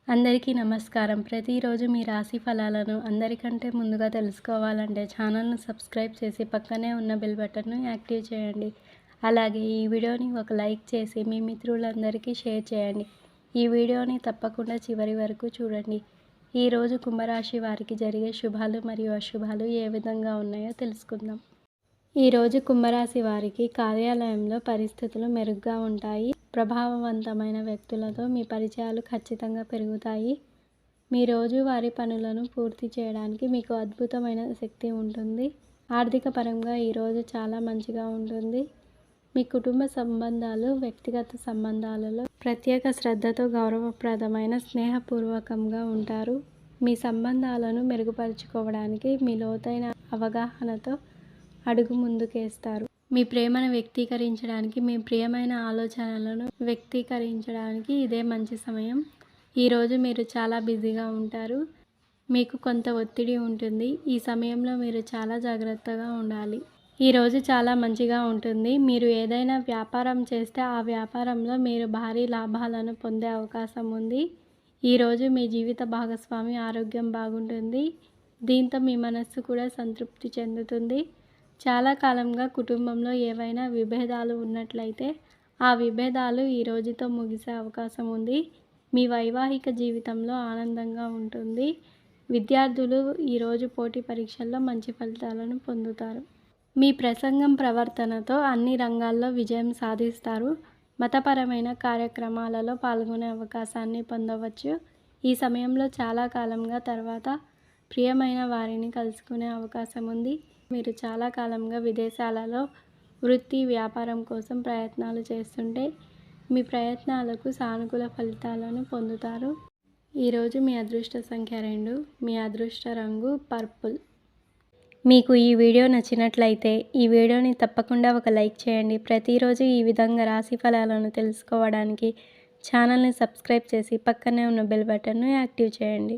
అందరికీ నమస్కారం. ప్రతిరోజు మీ రాశి ఫలాలను అందరికంటే ముందుగా తెలుసుకోవాలంటే ఛానల్‌ను సబ్స్క్రైబ్ చేసి పక్కనే ఉన్న బెల్ బటన్‌ను యాక్టివ్ చేయండి. అలాగే ఈ వీడియోని ఒక లైక్ చేసి మీ మిత్రులందరికీ షేర్ చేయండి. ఈ వీడియోని తప్పకుండా చివరి వరకు చూడండి. ఈరోజు కుంభరాశి వారికి జరిగే శుభాలు మరియు అశుభాలు ఏ విధంగా ఉన్నాయో తెలుసుకుందాం. ఈరోజు కుంభరాశి వారికి కార్యాలయంలో పరిస్థితులు మెరుగ్గా ఉంటాయి. ప్రభావవంతమైన వ్యక్తులతో మీ పరిచయాలు ఖచ్చితంగా పెరుగుతాయి. మీ రోజువారీ పనులను పూర్తి చేయడానికి మీకు అద్భుతమైన శక్తి ఉంటుంది. ఆర్థిక పరంగా ఈరోజు చాలా మంచిగా ఉంటుంది. మీ కుటుంబ సంబంధాలు, వ్యక్తిగత సంబంధాలలో ప్రత్యేక శ్రద్ధతో గౌరవప్రదమైన స్నేహపూర్వకంగా ఉంటారు. మీ సంబంధాలను మెరుగుపరుచుకోవడానికి మీ లోతైన అవగాహనతో అడుగు ముందుకేస్తారు. మీ ప్రేమను వ్యక్తీకరించడానికి, మీ ప్రియమైన ఆలోచనలను వ్యక్తీకరించడానికి ఇదే మంచి సమయం. ఈరోజు మీరు చాలా బిజీగా ఉంటారు. మీకు కొంత ఒత్తిడి ఉంటుంది. ఈ సమయంలో మీరు చాలా జాగ్రత్తగా ఉండాలి. ఈరోజు చాలా మంచిగా ఉంటుంది. మీరు ఏదైనా వ్యాపారం చేస్తే ఆ వ్యాపారంలో మీరు భారీ లాభాలను పొందే అవకాశం ఉంది. ఈరోజు మీ జీవిత భాగస్వామి ఆరోగ్యం బాగుంటుంది. దీంతో మీ మనస్సు కూడా సంతృప్తి చెందుతుంది. చాలా కాలంగా కుటుంబంలో ఏవైనా విభేదాలు ఉన్నట్లయితే ఆ విభేదాలు ఈ రోజుతో ముగిసే అవకాశం ఉంది. మీ వైవాహిక జీవితంలో ఆనందంగా ఉంటుంది. విద్యార్థులు ఈరోజు పోటీ పరీక్షల్లో మంచి ఫలితాలను పొందుతారు. మీ ప్రసంగం, ప్రవర్తనతో అన్ని రంగాల్లో విజయం సాధిస్తారు. మతపరమైన కార్యక్రమాలలో పాల్గొనే అవకాశాన్ని పొందవచ్చు. ఈ సమయంలో చాలా కాలంగా తర్వాత ప్రియమైన వారిని కలుసుకునే అవకాశం ఉంది. మీరు చాలా కాలంగా విదేశాలలో వృత్తి, వ్యాపారం కోసం ప్రయత్నాలు చేస్తుంటే మీ ప్రయత్నాలకు సానుకూల ఫలితాలను పొందుతారు. ఈరోజు మీ అదృష్ట సంఖ్య 2. మీ అదృష్ట రంగు పర్పుల్. మీకు ఈ వీడియో నచ్చినట్లయితే ఈ వీడియోని తప్పకుండా ఒక లైక్ చేయండి. ప్రతిరోజు ఈ విధంగా రాశి ఫలాలను తెలుసుకోవడానికి ఛానల్ని సబ్స్క్రైబ్ చేసి పక్కనే ఉన్న బెల్ బటన్ను యాక్టివ్ చేయండి.